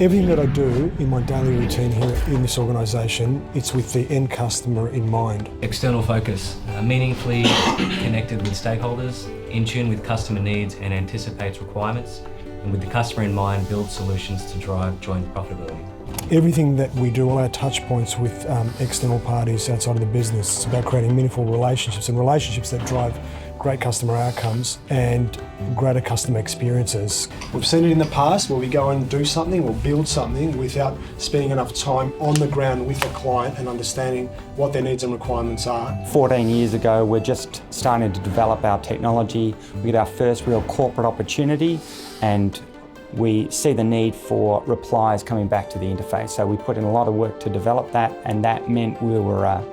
Everything that I do in my daily routine here in this organisation, it's with the end customer in mind. External focus, meaningfully connected with stakeholders, in tune with customer needs and anticipates requirements, and with the customer in mind, build solutions to drive joint profitability. Everything that we do, all our touch points with external parties outside of the business, it's about creating meaningful relationships and relationships that drive great customer outcomes and greater customer experiences. We've seen it in the past where we go and do something or build something without spending enough time on the ground with the client and understanding what their needs and requirements are. 14 years ago, we're just starting to develop our technology. We get our first real corporate opportunity and we see the need for replies coming back to the interface. So we put in a lot of work to develop that, and that meant we were a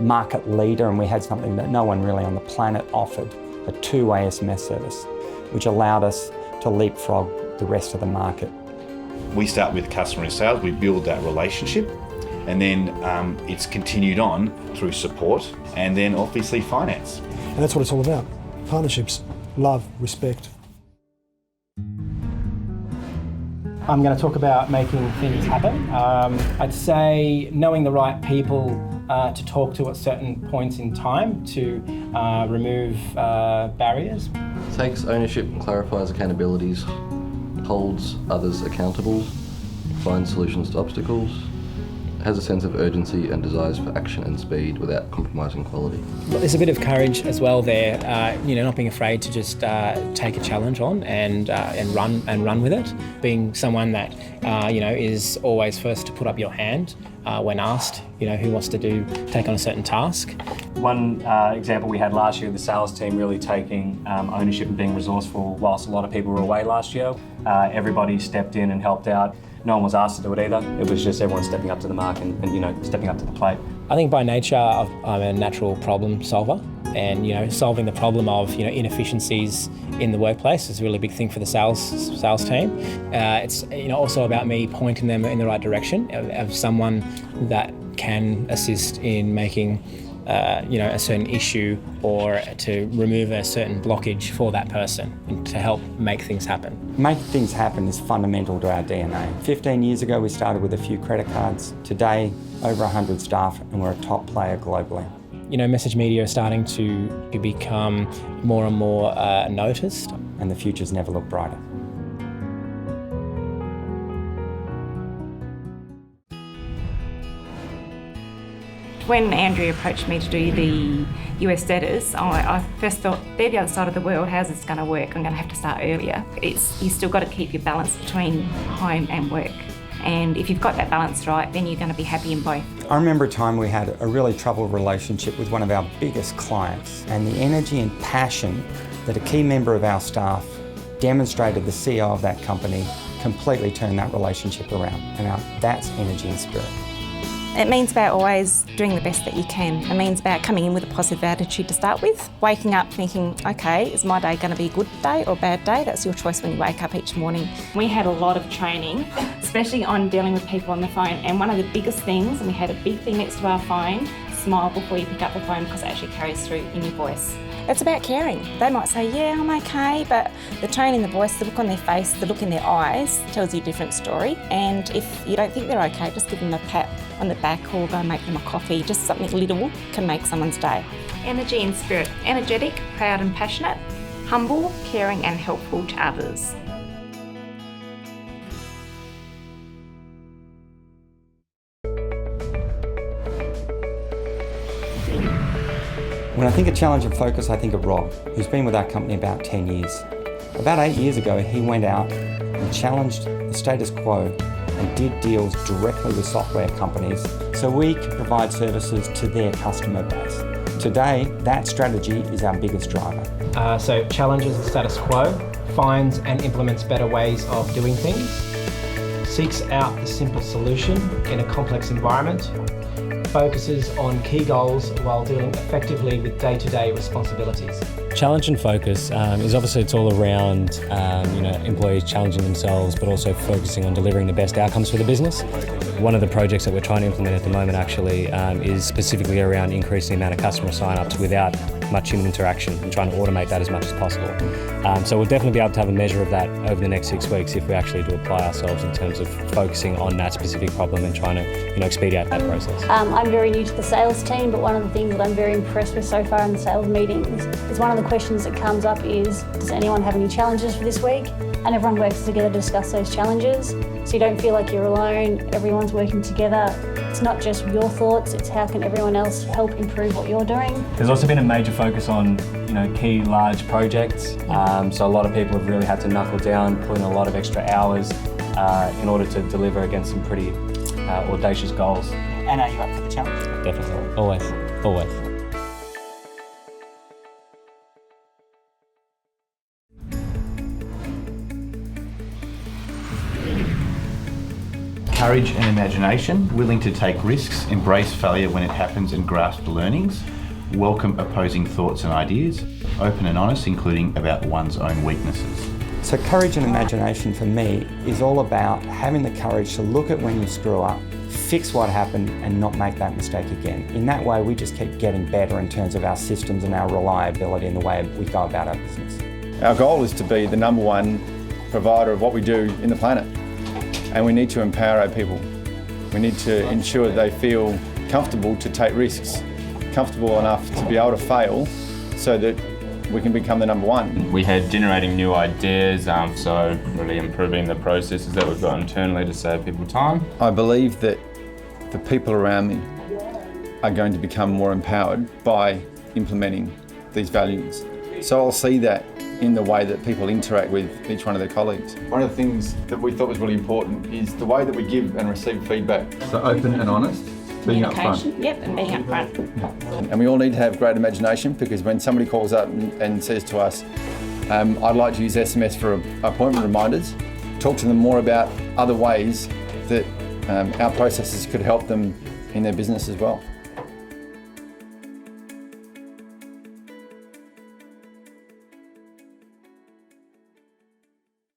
market leader and we had something that no one really on the planet offered, a two-way SMS service, which allowed us to leapfrog the rest of the market. We start with customer sales, we build that relationship, and then it's continued on through support and then obviously finance. And that's what it's all about, partnerships, love, respect. I'm going to talk about making things happen. I'd say knowing the right people to talk to at certain points in time to remove barriers. Takes ownership and clarifies accountabilities, holds others accountable, finds solutions to obstacles, has a sense of urgency and desires for action and speed without compromising quality. There's a bit of courage as well there, not being afraid to just take a challenge on and run with it. Being someone that is always first to put up your hand when asked, who wants to take on a certain task. One example we had last year, the sales team really taking ownership and being resourceful whilst a lot of people were away last year. Everybody stepped in and helped out. No one was asked to do it either. It was just everyone stepping up to the mark and stepping up to the plate. I think by nature I'm a natural problem solver, and solving the problem of inefficiencies in the workplace is a really big thing for the sales team. It's also about me pointing them in the right direction of someone that can assist in making a certain issue or to remove a certain blockage for that person and to help make things happen. Making things happen is fundamental to our DNA. 15 years ago, we started with a few credit cards. Today, over 100 staff, and we're a top player globally. MessageMedia is starting to become more and more noticed. And the future's never looked brighter. When Andrew approached me to do the US debtors, I first thought, they're the other side of the world, how's this going to work? I'm going to have to start earlier. You still got to keep your balance between home and work. And if you've got that balance right, then you're going to be happy in both. I remember a time we had a really troubled relationship with one of our biggest clients, and the energy and passion that a key member of our staff demonstrated, the CEO of that company, completely turned that relationship around. And now that's energy and spirit. It means about always doing the best that you can. It means about coming in with a positive attitude to start with. Waking up thinking, okay, is my day going to be a good day or a bad day? That's your choice when you wake up each morning. We had a lot of training, especially on dealing with people on the phone. And one of the biggest things, and we had a big thing next to our phone, smile before you pick up the phone because it actually carries through in your voice. It's about caring. They might say, yeah, I'm okay, but the tone in the voice, the look on their face, the look in their eyes tells you a different story. And if you don't think they're okay, just give them a pat on the back or go and make them a coffee. Just something little can make someone's day. Energy and spirit. Energetic, proud and passionate, humble, caring and helpful to others. When I think of challenge and focus, I think of Rob, who's been with our company about 10 years. About 8 years ago, he went out and challenged the status quo and did deals directly with software companies so we can provide services to their customer base. Today, that strategy is our biggest driver. So challenges the status quo, finds and implements better ways of doing things, seeks out the simple solution in a complex environment, focuses on key goals while dealing effectively with day-to-day responsibilities. Challenge and focus is obviously it's all around employees challenging themselves, but also focusing on delivering the best outcomes for the business. One of the projects that we're trying to implement at the moment actually is specifically around increasing the amount of customer sign-ups without much human interaction and trying to automate that as much as possible. So we'll definitely be able to have a measure of that over the next 6 weeks if we actually do apply ourselves in terms of focusing on that specific problem and trying to expedite that process. I'm very new to the sales team, but one of the things that I'm very impressed with so far in the sales meetings is one of the questions that comes up is, does anyone have any challenges for this week? And everyone works together to discuss those challenges. So you don't feel like you're alone, everyone's working together. It's not just your thoughts, it's how can everyone else help improve what you're doing. There's also been a major focus on key large projects. So a lot of people have really had to knuckle down, put in a lot of extra hours in order to deliver against some pretty audacious goals. And are you up for the challenge? Definitely, always, always. Courage and imagination, willing to take risks, embrace failure when it happens and grasp learnings, welcome opposing thoughts and ideas, open and honest, including about one's own weaknesses. So courage and imagination for me is all about having the courage to look at when you screw up, fix what happened and not make that mistake again. In that way, we just keep getting better in terms of our systems and our reliability in the way we go about our business. Our goal is to be the #1 provider of what we do in the planet. And we need to empower our people. We need to ensure that they feel comfortable to take risks, comfortable enough to be able to fail so that we can become the #1. We had generating new ideas, so really improving the processes that we've got internally to save people time. I believe that the people around me are going to become more empowered by implementing these values. So I'll see that in the way that people interact with each one of their colleagues. One of the things that we thought was really important is the way that we give and receive feedback. So open and honest, being upfront. Yep, and being upfront. And we all need to have great imagination, because when somebody calls up and says to us, I'd like to use SMS for appointment reminders, talk to them more about other ways that our processes could help them in their business as well.